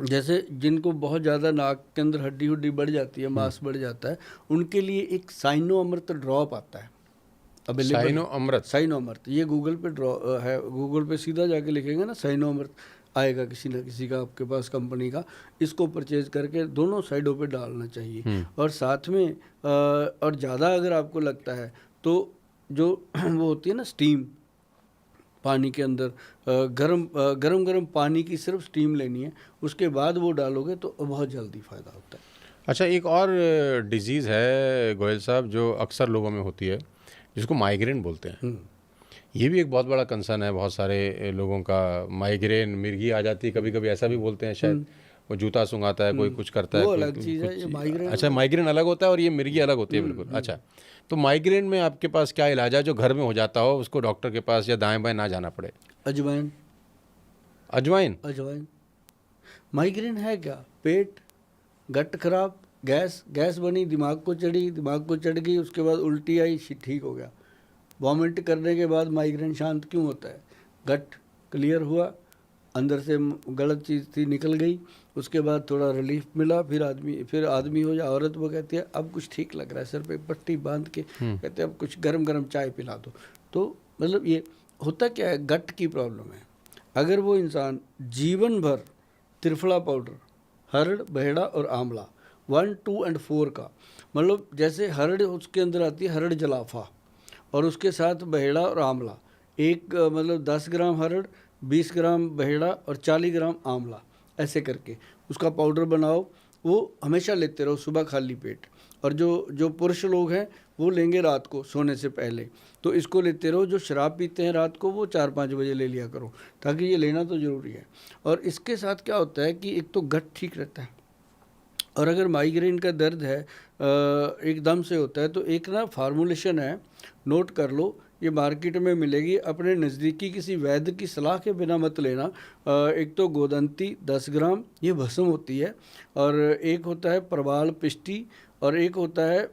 जैसे जिनको बहुत ज़्यादा नाक के अंदर हड्डी बढ़ जाती है, मांस बढ़ जाता है, उनके लिए एक साइनो अमृत ड्रॉप आता है अवेलेबल। साइनो अमृत, साइनो अमृत ये गूगल पे है, गूगल पे सीधा जाके लिखेंगे ना साइनो अमृत, आएगा किसी ना किसी का आपके पास कंपनी का। इसको परचेज करके दोनों साइडों पे डालना चाहिए। और साथ में और ज़्यादा अगर आपको लगता है तो जो वो होती है ना स्टीम, पानी के अंदर गरम पानी की सिर्फ स्टीम लेनी है, उसके बाद वो डालोगे तो बहुत जल्दी फ़ायदा होता है। अच्छा, एक और डिजीज़ है गोयल साहब जो अक्सर लोगों में होती है, जिसको माइग्रेन बोलते हैं। ये भी एक बहुत बड़ा कंसर्न है बहुत सारे लोगों का। माइग्रेन, मिर्गी आ जाती है, कभी कभी ऐसा भी बोलते हैं शायद, वो जूता सूंघाता है, कोई कुछ करता है, वो कोई अलग चीज़ है, ये माइग्रेन। अच्छा, माइग्रेन अलग होता है और ये मिर्गी अलग होती है, बिल्कुल। अच्छा, तो माइग्रेन में आपके पास क्या इलाज है जो घर में हो जाता हो, उसको डॉक्टर के पास या दाएं बाएं ना जाना पड़े? अजवाइन। अजवाइन? अजवाइन। माइग्रेन है क्या? पेट, गट खराब, गैस बनी, दिमाग को चढ़ गई, उसके बाद उल्टी आई, ठीक हो गया। वॉमिट करने के बाद माइग्रेन शांत क्यों होता है? गट क्लियर हुआ, अंदर से गलत चीज़ थी निकल गई, उसके बाद थोड़ा रिलीफ मिला, फिर आदमी हो या औरत वो कहती है अब कुछ ठीक लग रहा है, सर पे पट्टी बांध के कहते हैं अब कुछ गरम गरम चाय पिला दो। तो मतलब ये होता क्या है, गट की प्रॉब्लम है। अगर वो इंसान जीवन भर त्रिफला पाउडर, हरड़, बहेड़ा और आंवला 1, 2 और 4 का, मतलब जैसे हरड़ उसके अंदर आती है हरड़ जलाफा, और उसके साथ बहेड़ा और आंवला, एक मतलब 10 ग्राम हरड़, 20 ग्राम बहेड़ा और 40 ग्राम आंवला, ऐसे करके उसका पाउडर बनाओ। वो हमेशा लेते रहो सुबह खाली पेट। और जो पुरुष लोग हैं वो लेंगे रात को सोने से पहले, तो इसको लेते रहो। जो शराब पीते हैं रात को वो 4-5 बजे ले लिया करो, ताकि ये लेना तो ज़रूरी है। और इसके साथ क्या होता है कि एक तो गट ठीक रहता है, और अगर माइग्रेन का दर्द है एकदम से होता है तो एक ना फार्मूलेशन है, नोट कर लो, ये मार्केट में मिलेगी, अपने नज़दीकी किसी वैद्य की सलाह के बिना मत लेना। एक तो गोदंती 10 ग्राम, ये भस्म होती है, और एक होता है प्रवाल पिष्टी, और एक होता है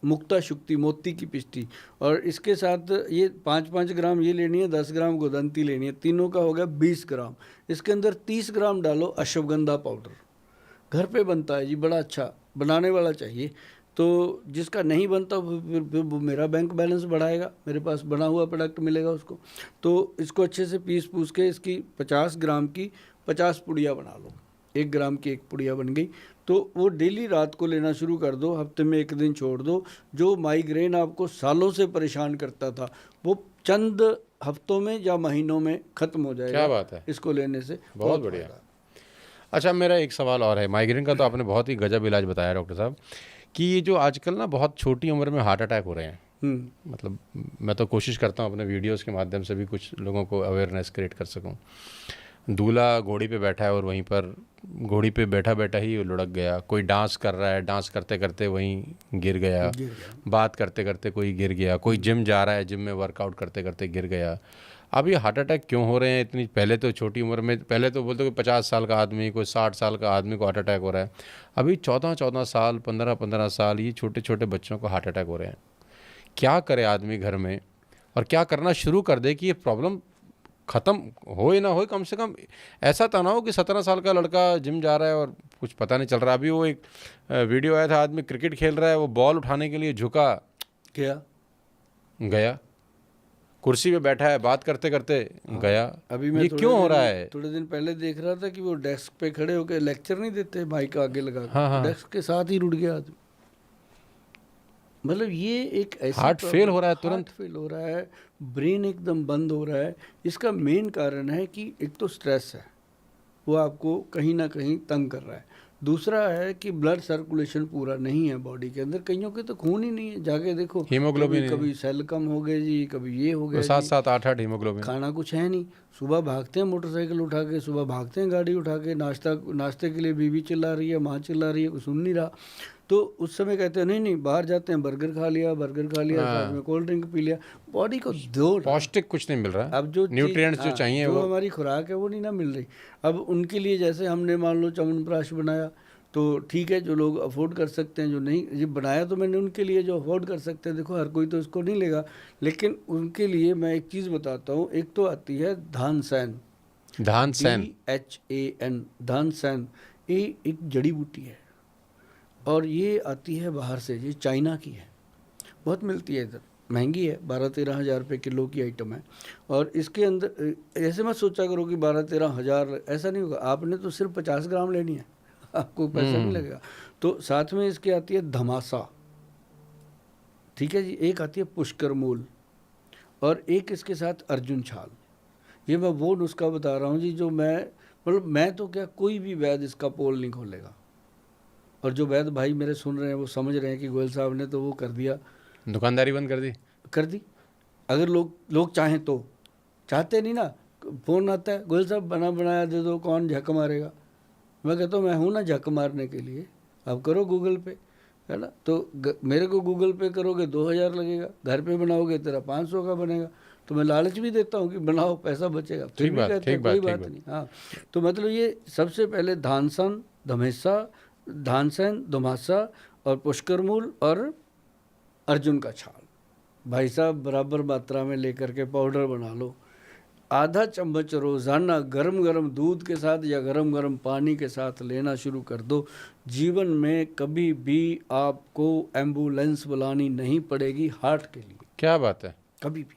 मुक्ता शुक्ति, मोती की पिष्टी। और इसके साथ ये 5-5 ग्राम ये लेनी है, 10 ग्राम गोदंती लेनी है, तीनों का हो गया 20 ग्राम। इसके अंदर 30 ग्राम डालो अश्वगंधा पाउडर, घर पे बनता है जी, बड़ा अच्छा, बनाने वाला चाहिए। तो जिसका नहीं बनता फिर वो मेरा बैंक बैलेंस बढ़ाएगा, मेरे पास बना हुआ प्रोडक्ट मिलेगा उसको। तो इसको अच्छे से पीस के इसकी 50 ग्राम की 50 पुड़िया बना लो, 1 ग्राम की 1 पुड़िया बन गई। तो वो डेली रात को लेना शुरू कर दो, हफ्ते में 1 दिन छोड़ दो। जो माइग्रेन आपको सालों से परेशान करता था वो चंद हफ्तों में या महीनों में ख़त्म हो जाएगा। क्या बात है, इसको लेने से बहुत बढ़िया। अच्छा, मेरा एक सवाल और है। माइग्रेन का तो आपने बहुत ही गजब इलाज बताया डॉक्टर साहब, कि ये जो आजकल ना बहुत छोटी उम्र में हार्ट अटैक हो रहे हैं, मतलब मैं तो कोशिश करता हूँ अपने वीडियोस के माध्यम से भी कुछ लोगों को अवेयरनेस क्रिएट कर सकूँ। दूल्हा घोड़ी पे बैठा है और वहीं पर घोड़ी पे बैठा बैठा ही वो लुढ़क गया, कोई डांस कर रहा है, डांस करते करते वहीं गिर गया, बात करते करते कोई गिर गया, कोई जिम जा रहा है, जिम में वर्कआउट करते करते गिर गया। अब ये हार्ट अटैक क्यों हो रहे हैं इतनी, पहले तो छोटी उम्र में, पहले तो बोलते कि 50 साल का आदमी, कोई 60 साल का आदमी को हार्ट अटैक हो रहा है, अभी 14-14 साल, 15-15 साल, ये छोटे छोटे बच्चों को हार्ट अटैक हो रहे हैं। क्या करे आदमी घर में, और क्या करना शुरू कर दे कि ये प्रॉब्लम ख़त्म हो या ना हो, कम से कम ऐसा तो ना हो कि 17 साल का लड़का जिम जा रहा है और कुछ पता नहीं चल रहा। अभी वो एक वीडियो आया था, आदमी क्रिकेट खेल रहा है, वो बॉल उठाने के लिए झुका, क्या गया, कुर्सी पे बैठा है, बात करते करते गया। अभी मैं ये क्यों हो रहा है? थोड़े दिन पहले देख रहा था कि वो डेस्क पे खड़े होकर लेक्चर नहीं देते, माइक आगे लगा के, हाँ। डेस्क के साथ ही रुड़ गया आदमी। मतलब ये एक ऐसी हार्ट फेल हो रहा है, तुरंत हार्ट फेल हो रहा है, ब्रेन एकदम बंद हो रहा है। इसका मेन कारण है कि एक तो स्ट्रेस है, वो आपको कहीं ना कहीं तंग कर रहा है। दूसरा है कि ब्लड सर्कुलेशन पूरा नहीं है बॉडी के अंदर, कईयों के तो खून ही नहीं है, जाके देखो, हीमोग्लोबिन कभी सेल कम हो गए जी, कभी ये हो गया, 7-7, 8-8 हीमोग्लोबिन। खाना कुछ है नहीं, सुबह भागते हैं मोटरसाइकिल उठा के, सुबह भागते हैं गाड़ी उठा के, नाश्ते के लिए बीवी चिल्ला रही है, माँ चिल्ला रही है, कुछ सुन नहीं रहा। तो उस समय कहते हैं नहीं बाहर जाते हैं, बर्गर खा लिया, साथ में कोल्ड ड्रिंक पी लिया, बॉडी को दो पौष्टिक कुछ नहीं मिल रहा। अब जो न्यूट्रिएंट्स जो चाहिए, जो वो हमारी खुराक है वो नहीं ना मिल रही। अब उनके लिए जैसे हमने मान लो च्यवनप्राश बनाया, तो ठीक है, जो लोग अफोर्ड कर सकते हैं, जो नहीं, ये बनाया तो मैंने उनके लिए जो अफोर्ड कर सकते हैं, देखो हर कोई तो इसको नहीं लेगा, लेकिन उनके लिए मैं एक चीज़ बताता हूँ। एक तो आती है धान सैन, धान सैन, DHAN, धान सैन, ये एक जड़ी बूटी है और ये आती है बाहर से, ये चाइना की है, बहुत मिलती है इधर, महंगी है, 12-13 हज़ार रुपये किलो की आइटम है। और इसके अंदर ऐसे मत सोचा करो कि 12-13 हज़ार, ऐसा नहीं होगा, आपने तो सिर्फ 50 ग्राम लेनी है, आपको पैसा नहीं लगेगा। तो साथ में इसके आती है धमासा, ठीक है जी, एक आती है पुष्कर मूल और एक इसके साथ अर्जुन छाल। ये मैं वो नुस्खा बता रहा हूँ जी जो मैं तो क्या, कोई भी वैद्य इसका पोल नहीं खोलेगा। और जो वैद्य भाई मेरे सुन रहे हैं वो समझ रहे हैं कि गोयल साहब ने तो वो कर दिया, दुकानदारी बंद कर दी। अगर लोग चाहें तो, चाहते नहीं ना, फ़ोन आता है गोयल साहब बना बनाया दे दो, कौन झक मारेगा। मैं कहता हूँ मैं हूँ ना झक मारने के लिए, आप करो गूगल पे, है ना। तो मेरे को गूगल पे करोगे 2000 लगेगा, घर पे बनाओगे तेरा 500 का बनेगा। तो मैं लालच भी देता हूँ कि बनाओ, पैसा बचेगा, फिर भी कहते हैं कोई बात नहीं। हाँ, तो मतलब ये सबसे पहले धानसन, धमेसा, धानसन, धमासा और पुष्कर मूल और अर्जुन का छाल, भाई साहब बराबर मात्रा में लेकर के पाउडर बना लो। आधा चम्मच रोज़ाना गरम गरम दूध के साथ या गरम गरम पानी के साथ लेना शुरू कर दो। जीवन में कभी भी आपको एम्बुलेंस बुलानी नहीं पड़ेगी हार्ट के लिए, क्या बात है। कभी भी।